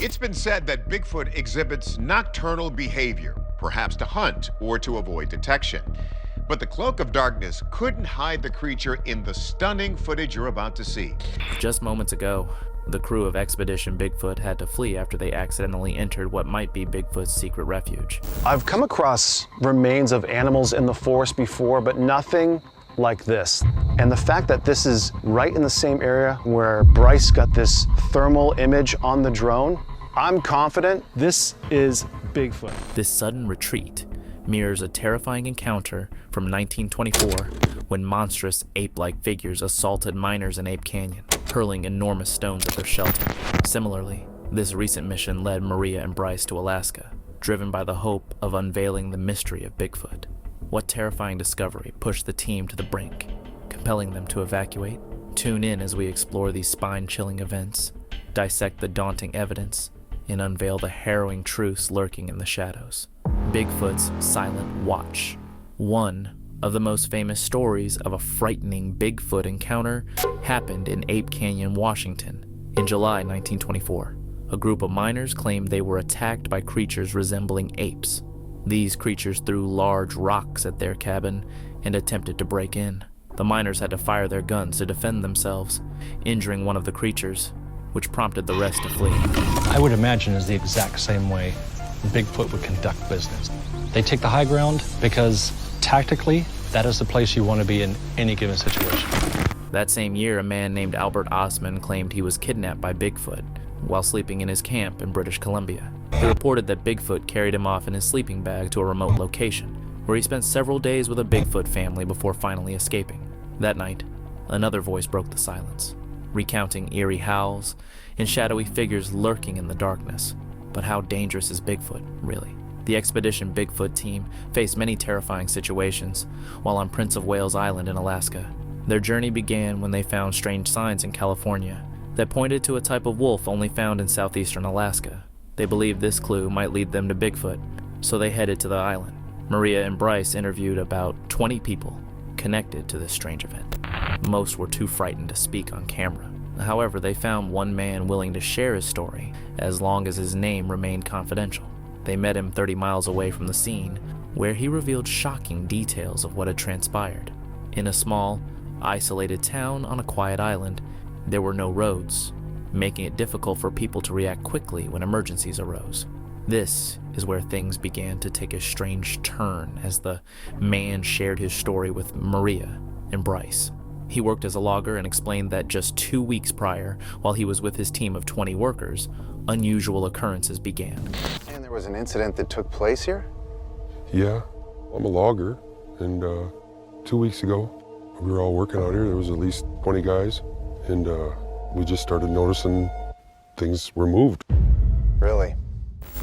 It's been said that Bigfoot exhibits nocturnal behavior, perhaps to hunt or to avoid detection. But the cloak of darkness couldn't hide the creature in the stunning footage you're about to see. Just moments ago, the crew of Expedition Bigfoot had to flee after they accidentally entered what might be Bigfoot's secret refuge. I've come across remains of animals in the forest before, but nothing like this. And the fact that this is right in the same area where Bryce got this thermal image on the drone, I'm confident this is Bigfoot. This sudden retreat mirrors a terrifying encounter from 1924 when monstrous ape-like figures assaulted miners in Ape Canyon, hurling enormous stones at their shelter. Similarly, this recent mission led Maria and Bryce to Alaska, driven by the hope of unveiling the mystery of Bigfoot. What terrifying discovery pushed the team to the brink, compelling them to evacuate? Tune in as we explore these spine-chilling events, dissect the daunting evidence, and unveil the harrowing truths lurking in the shadows. Bigfoot's Silent Watch. One of the most famous stories of a frightening Bigfoot encounter happened in Ape Canyon, Washington, in July 1924. A group of miners claimed they were attacked by creatures resembling apes. These creatures threw large rocks at their cabin and attempted to break in. The miners had to fire their guns to defend themselves, injuring one of the creatures, which prompted the rest to flee. I would imagine is the exact same way Bigfoot would conduct business. They take the high ground because tactically, that is the place you want to be in any given situation. That same year, a man named Albert Osman claimed he was kidnapped by Bigfoot while sleeping in his camp in British Columbia. He reported that Bigfoot carried him off in his sleeping bag to a remote location, where he spent several days with a Bigfoot family before finally escaping. That night, another voice broke the silence, recounting eerie howls and shadowy figures lurking in the darkness. But how dangerous is Bigfoot, really? The Expedition Bigfoot team faced many terrifying situations while on Prince of Wales Island in Alaska. Their journey began when they found strange signs in California that pointed to a type of wolf only found in southeastern Alaska. They believed this clue might lead them to Bigfoot, so they headed to the island. Maria and Bryce interviewed about 20 people connected to this strange event. Most were too frightened to speak on camera. However, they found one man willing to share his story as long as his name remained confidential. They met him 30 miles away from the scene, where he revealed shocking details of what had transpired. In a small, isolated town on a quiet island, there were no roads, making it difficult for people to react quickly when emergencies arose. This is where things began to take a strange turn as the man shared his story with Maria and Bryce. He worked as a logger and explained that just 2 weeks prior, while he was with his team of 20 workers, unusual occurrences began. And there was an incident that took place here? Yeah, I'm a logger, and 2 weeks ago, we were all working out here. There was at least 20 guys, and we just started noticing things were moved. Really?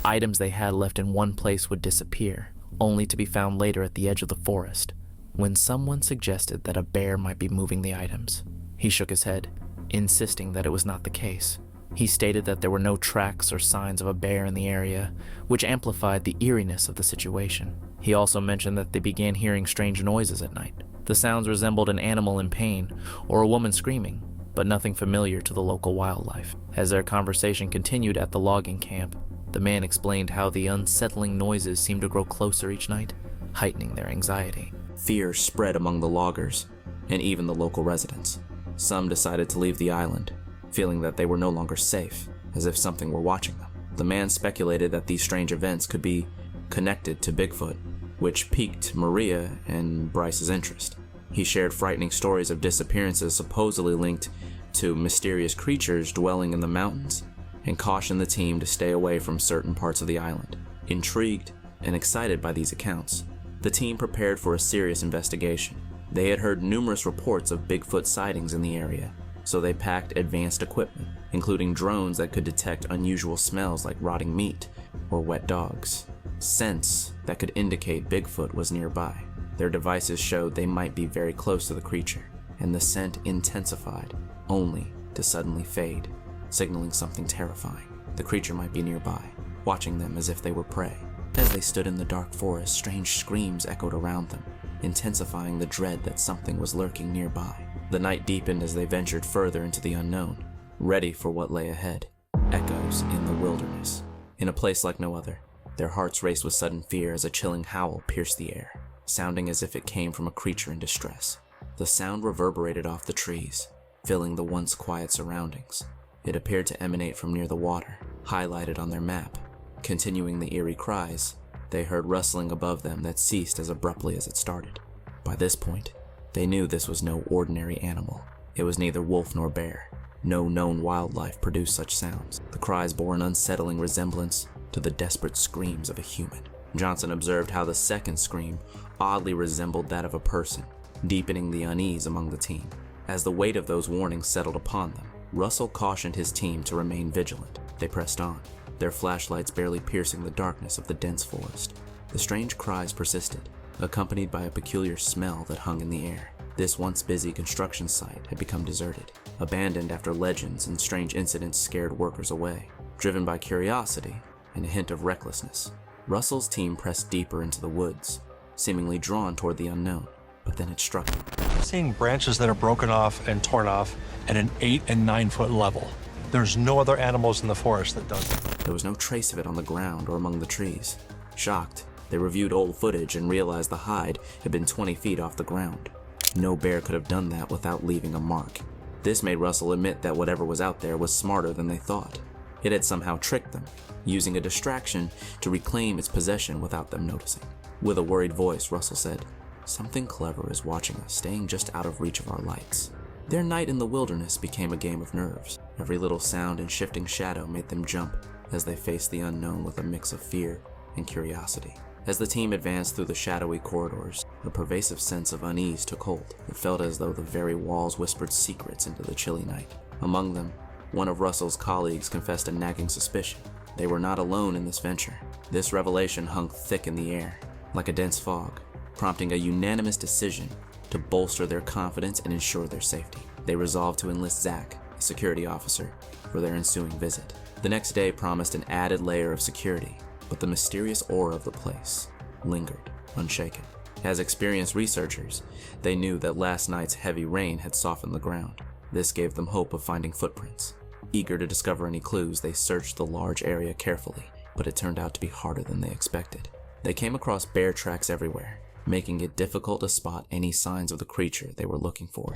Items they had left in one place would disappear, only to be found later at the edge of the forest, when someone suggested that a bear might be moving the items. He shook his head, insisting that it was not the case. He stated that there were no tracks or signs of a bear in the area, which amplified the eeriness of the situation. He also mentioned that they began hearing strange noises at night. The sounds resembled an animal in pain or a woman screaming, but nothing familiar to the local wildlife. As their conversation continued at the logging camp, the man explained how the unsettling noises seemed to grow closer each night, heightening their anxiety. Fear spread among the loggers and even the local residents. Some decided to leave the island, feeling that they were no longer safe, as if something were watching them. The man speculated that these strange events could be connected to Bigfoot, which piqued Maria and Bryce's interest. He shared frightening stories of disappearances supposedly linked to mysterious creatures dwelling in the mountains, and cautioned the team to stay away from certain parts of the island. Intrigued and excited by these accounts, the team prepared for a serious investigation. They had heard numerous reports of Bigfoot sightings in the area, so they packed advanced equipment, including drones that could detect unusual smells like rotting meat or wet dogs, scents that could indicate Bigfoot was nearby. Their devices showed they might be very close to the creature, and the scent intensified, only to suddenly fade, signaling something terrifying. The creature might be nearby, watching them as if they were prey. As they stood in the dark forest, strange screams echoed around them, intensifying the dread that something was lurking nearby. The night deepened as they ventured further into the unknown, ready for what lay ahead. echoes in the wilderness. In a place like no other, their hearts raced with sudden fear as a chilling howl pierced the air, sounding as if it came from a creature in distress. The sound reverberated off the trees, filling the once quiet surroundings. It appeared to emanate from near the water, highlighted on their map. Continuing the eerie cries, they heard rustling above them that ceased as abruptly as it started. By this point, they knew this was no ordinary animal. It was neither wolf nor bear. No known wildlife produced such sounds. The cries bore an unsettling resemblance to the desperate screams of a human. Johnson observed how the second scream oddly resembled that of a person, deepening the unease among the team. As the weight of those warnings settled upon them, Russell cautioned his team to remain vigilant. They pressed on, their flashlights barely piercing the darkness of the dense forest. The strange cries persisted, accompanied by a peculiar smell that hung in the air. This once busy construction site had become deserted, abandoned after legends and strange incidents scared workers away. Driven by curiosity and a hint of recklessness, Russell's team pressed deeper into the woods, seemingly drawn toward the unknown. But then it struck them. I'm seeing branches that are broken off and torn off at an 8 and 9 foot level. There's no other animals in the forest that does it. There was no trace of it on the ground or among the trees. Shocked, they reviewed old footage and realized the hide had been 20 feet off the ground. No bear could have done that without leaving a mark. This made Russell admit that whatever was out there was smarter than they thought. It had somehow tricked them, using a distraction to reclaim its possession without them noticing. With a worried voice, Russell said, "Something clever is watching us, staying just out of reach of our lights." Their night in the wilderness became a game of nerves. Every little sound and shifting shadow made them jump as they faced the unknown with a mix of fear and curiosity. As the team advanced through the shadowy corridors, a pervasive sense of unease took hold. It felt as though the very walls whispered secrets into the chilly night. Among them, one of Russell's colleagues confessed a nagging suspicion. They were not alone in this venture. This revelation hung thick in the air, like a dense fog, prompting a unanimous decision to bolster their confidence and ensure their safety. They resolved to enlist Zach, a security officer, for their ensuing visit. The next day promised an added layer of security, but the mysterious aura of the place lingered, unshaken. As experienced researchers, they knew that last night's heavy rain had softened the ground. This gave them hope of finding footprints. Eager to discover any clues, they searched the large area carefully, but it turned out to be harder than they expected. They came across bear tracks everywhere, making it difficult to spot any signs of the creature they were looking for.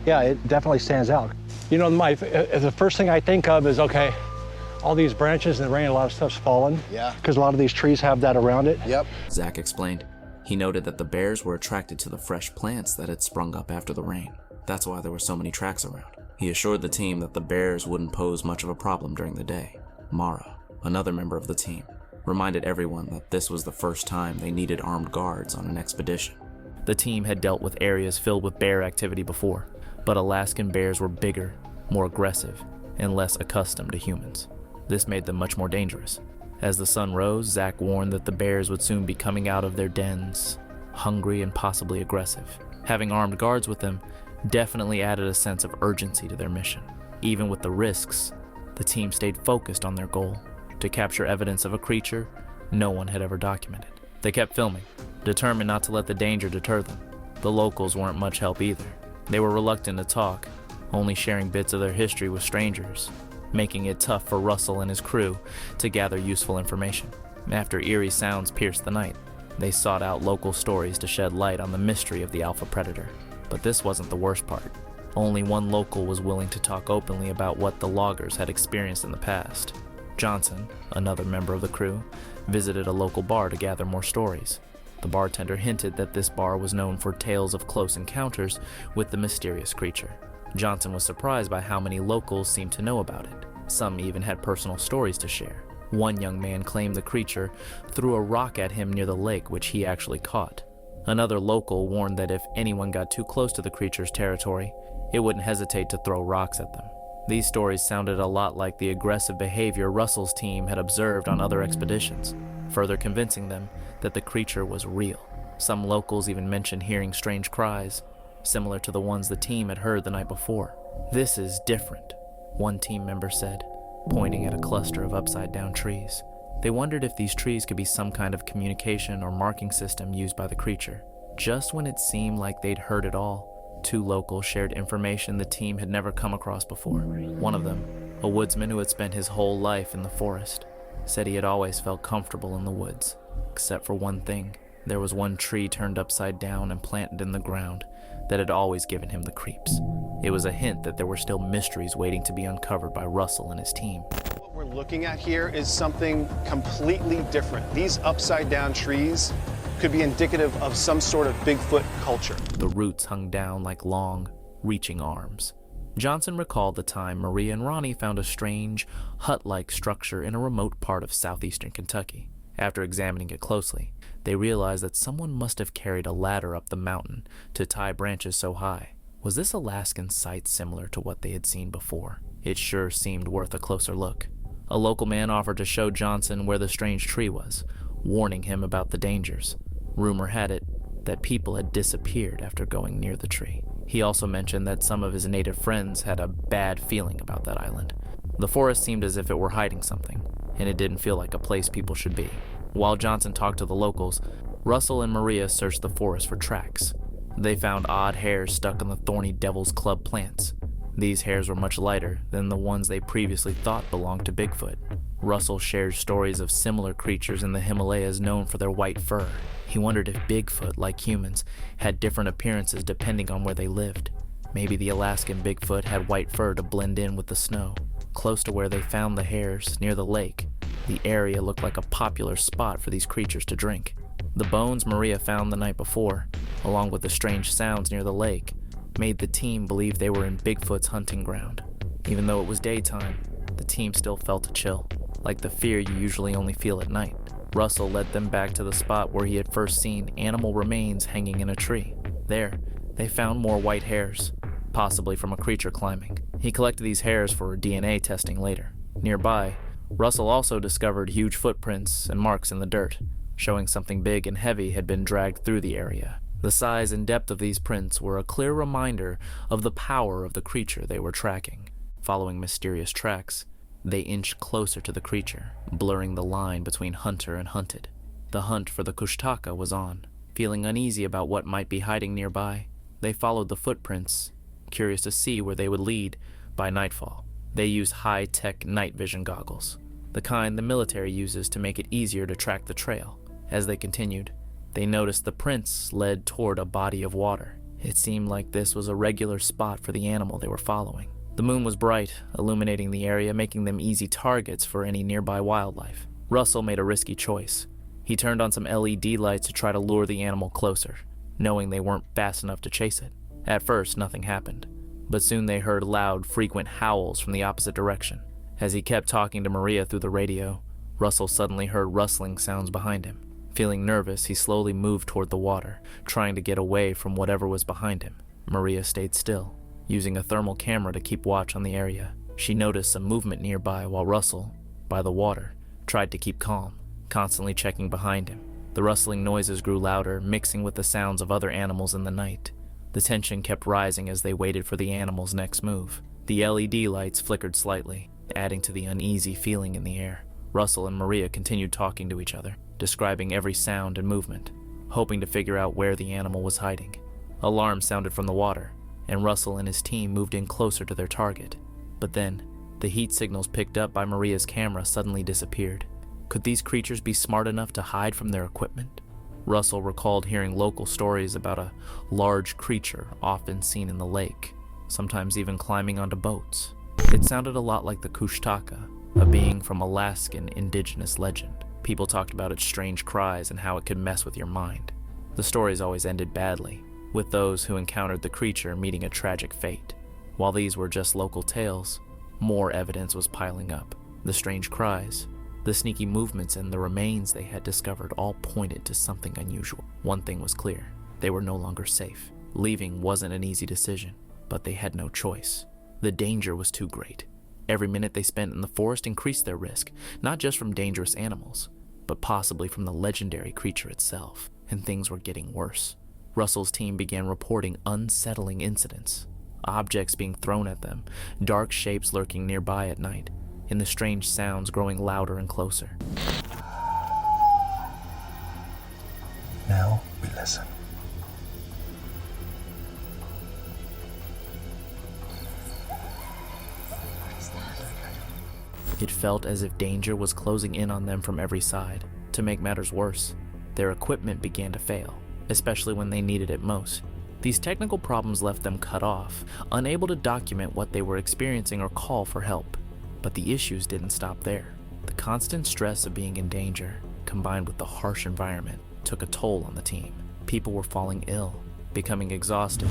Yeah, it definitely stands out. You know, the first thing I think of is, okay, all these branches in the rain, a lot of stuff's fallen. Yeah. Because a lot of these trees have that around it. Yep. Zach explained. He noted that the bears were attracted to the fresh plants that had sprung up after the rain. That's why there were so many tracks around. He assured the team that the bears wouldn't pose much of a problem during the day. Mara, another member of the team, reminded everyone that this was the first time they needed armed guards on an expedition. The team had dealt with areas filled with bear activity before, but Alaskan bears were bigger, more aggressive, and less accustomed to humans. This made them much more dangerous. As the sun rose, Zach warned that the bears would soon be coming out of their dens, hungry and possibly aggressive. Having armed guards with them definitely added a sense of urgency to their mission. Even with the risks, the team stayed focused on their goal, to capture evidence of a creature no one had ever documented. They kept filming, determined not to let the danger deter them. The locals weren't much help either. They were reluctant to talk, only sharing bits of their history with strangers, making it tough for Russell and his crew to gather useful information. After eerie sounds pierced the night, they sought out local stories to shed light on the mystery of the alpha predator. But this wasn't the worst part. Only one local was willing to talk openly about what the loggers had experienced in the past. Johnson, another member of the crew, visited a local bar to gather more stories. The bartender hinted that this bar was known for tales of close encounters with the mysterious creature. Johnson was surprised by how many locals seemed to know about it. Some even had personal stories to share. One young man claimed the creature threw a rock at him near the lake, which he actually caught. Another local warned that if anyone got too close to the creature's territory, it wouldn't hesitate to throw rocks at them. These stories sounded a lot like the aggressive behavior Russell's team had observed on other expeditions, further convincing them that the creature was real. Some locals even mentioned hearing strange cries, similar to the ones the team had heard the night before. "This is different," one team member said, pointing at a cluster of upside-down trees. They wondered if these trees could be some kind of communication or marking system used by the creature. Just when it seemed like they'd heard it all, two locals shared information the team had never come across before. One of them, a woodsman who had spent his whole life in the forest, said he had always felt comfortable in the woods, except for one thing. There was one tree turned upside down and planted in the ground that had always given him the creeps. It was a hint that there were still mysteries waiting to be uncovered by Russell and his team. What we're looking at here is something completely different. These upside down trees could be indicative of some sort of Bigfoot culture. The roots hung down like long, reaching arms. Johnson recalled the time Maria and Ronnie found a strange, hut-like structure in a remote part of southeastern Kentucky. After examining it closely, they realized that someone must have carried a ladder up the mountain to tie branches so high. Was this Alaskan site similar to what they had seen before? It sure seemed worth a closer look. A local man offered to show Johnson where the strange tree was, warning him about the dangers. Rumor had it that people had disappeared after going near the tree. He also mentioned that some of his native friends had a bad feeling about that island. The forest seemed as if it were hiding something, and it didn't feel like a place people should be. While Johnson talked to the locals, Russell and Maria searched the forest for tracks. They found odd hairs stuck in the thorny Devil's Club plants. These hairs were much lighter than the ones they previously thought belonged to Bigfoot. Russell shared stories of similar creatures in the Himalayas known for their white fur. He wondered if Bigfoot, like humans, had different appearances depending on where they lived. Maybe the Alaskan Bigfoot had white fur to blend in with the snow. Close to where they found the hairs, near the lake, the area looked like a popular spot for these creatures to drink. The bones Maria found the night before, along with the strange sounds near the lake, made the team believe they were in Bigfoot's hunting ground. Even though it was daytime, the team still felt a chill, like the fear you usually only feel at night. Russell led them back to the spot where he had first seen animal remains hanging in a tree. There, they found more white hairs, possibly from a creature climbing. He collected these hairs for DNA testing later. Nearby, Russell also discovered huge footprints and marks in the dirt, showing something big and heavy had been dragged through the area. The size and depth of these prints were a clear reminder of the power of the creature they were tracking. Following mysterious tracks, they inched closer to the creature, blurring the line between hunter and hunted. The hunt for the kushtaka was on. Feeling uneasy about what might be hiding nearby, they followed the footprints, curious to see where they would lead by nightfall. They used high-tech night vision goggles, the kind the military uses to make it easier to track the trail. As they continued, they noticed the prints led toward a body of water. It seemed like this was a regular spot for the animal they were following. The moon was bright, illuminating the area, making them easy targets for any nearby wildlife. Russell made a risky choice. He turned on some LED lights to try to lure the animal closer, knowing they weren't fast enough to chase it. At first, nothing happened, but soon they heard loud, frequent howls from the opposite direction. As he kept talking to Maria through the radio, Russell suddenly heard rustling sounds behind him. Feeling nervous, he slowly moved toward the water, trying to get away from whatever was behind him. Maria stayed still, using a thermal camera to keep watch on the area. She noticed some movement nearby while Russell, by the water, tried to keep calm, constantly checking behind him. The rustling noises grew louder, mixing with the sounds of other animals in the night. The tension kept rising as they waited for the animal's next move. The LED lights flickered slightly, adding to the uneasy feeling in the air. Russell and Maria continued talking to each other, describing every sound and movement, hoping to figure out where the animal was hiding. Alarms sounded from the water, and Russell and his team moved in closer to their target. But then, the heat signals picked up by Maria's camera suddenly disappeared. Could these creatures be smart enough to hide from their equipment? Russell recalled hearing local stories about a large creature often seen in the lake, sometimes even climbing onto boats. It sounded a lot like the kushtaka, a being from Alaskan indigenous legend. People talked about its strange cries and how it could mess with your mind. The stories always ended badly, with those who encountered the creature meeting a tragic fate. While these were just local tales, more evidence was piling up. The strange cries, the sneaky movements, and the remains they had discovered all pointed to something unusual. One thing was clear: they were no longer safe. Leaving wasn't an easy decision, but they had no choice. The danger was too great. Every minute they spent in the forest increased their risk, not just from dangerous animals, but possibly from the legendary creature itself. And things were getting worse. Russell's team began reporting unsettling incidents, objects being thrown at them, dark shapes lurking nearby at night, and the strange sounds growing louder and closer. Now we listen. What is that? It felt as if danger was closing in on them from every side. To make matters worse, their equipment began to fail, especially when they needed it most. These technical problems left them cut off, unable to document what they were experiencing or call for help. But the issues didn't stop there. The constant stress of being in danger, combined with the harsh environment, took a toll on the team. People were falling ill, becoming exhausted,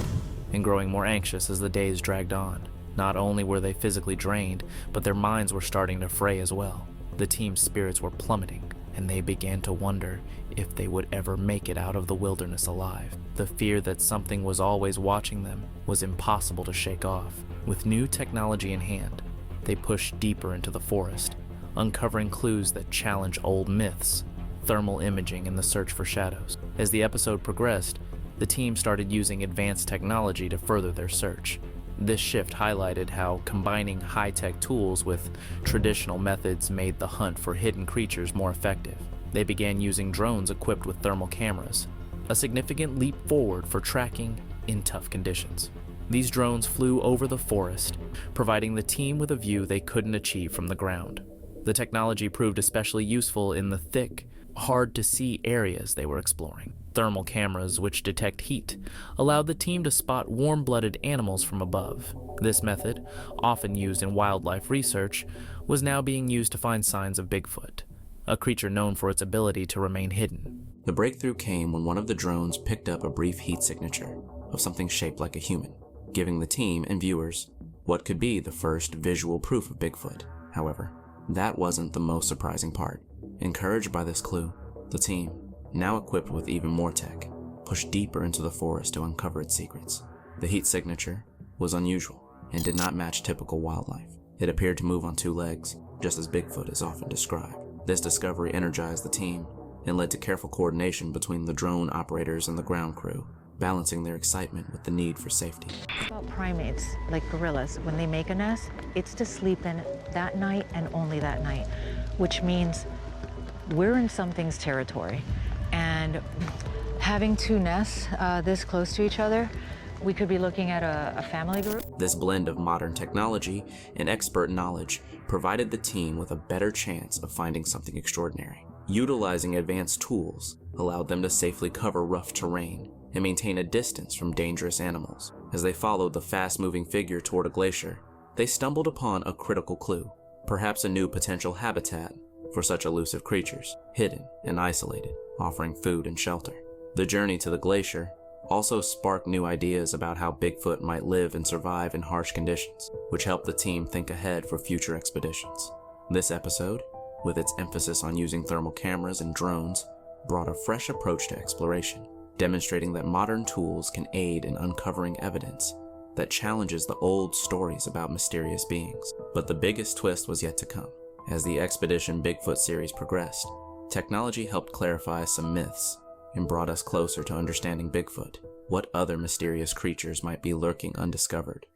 and growing more anxious as the days dragged on. Not only were they physically drained, but their minds were starting to fray as well. The team's spirits were plummeting, and they began to wonder if they would ever make it out of the wilderness alive. The fear that something was always watching them was impossible to shake off. With new technology in hand, they pushed deeper into the forest, uncovering clues that challenge old myths, thermal imaging in the search for shadows. As the episode progressed, the team started using advanced technology to further their search. This shift highlighted how combining high-tech tools with traditional methods made the hunt for hidden creatures more effective. They began using drones equipped with thermal cameras, a significant leap forward for tracking in tough conditions. These drones flew over the forest, providing the team with a view they couldn't achieve from the ground. The technology proved especially useful in the thick, hard-to-see areas they were exploring. Thermal cameras, which detect heat, allowed the team to spot warm-blooded animals from above. This method, often used in wildlife research, was now being used to find signs of Bigfoot, a creature known for its ability to remain hidden. The breakthrough came when one of the drones picked up a brief heat signature of something shaped like a human, giving the team and viewers what could be the first visual proof of Bigfoot. However, that wasn't the most surprising part. Encouraged by this clue, the team, now equipped with even more tech, pushed deeper into the forest to uncover its secrets. The heat signature was unusual and did not match typical wildlife. It appeared to move on two legs, just as Bigfoot is often described. This discovery energized the team and led to careful coordination between the drone operators and the ground crew, balancing their excitement with the need for safety. About primates, like gorillas, when they make a nest, it's to sleep in that night and only that night, which means we're in something's territory. And having two nests this close to each other, we could be looking at a family group. This blend of modern technology and expert knowledge provided the team with a better chance of finding something extraordinary. Utilizing advanced tools allowed them to safely cover rough terrain and maintain a distance from dangerous animals. As they followed the fast-moving figure toward a glacier, they stumbled upon a critical clue, perhaps a new potential habitat for such elusive creatures, hidden and isolated, offering food and shelter. The journey to the glacier also sparked new ideas about how Bigfoot might live and survive in harsh conditions, which helped the team think ahead for future expeditions. This episode, with its emphasis on using thermal cameras and drones, brought a fresh approach to exploration, demonstrating that modern tools can aid in uncovering evidence that challenges the old stories about mysterious beings. But the biggest twist was yet to come. As the Expedition Bigfoot series progressed, technology helped clarify some myths and brought us closer to understanding Bigfoot. What other mysterious creatures might be lurking undiscovered?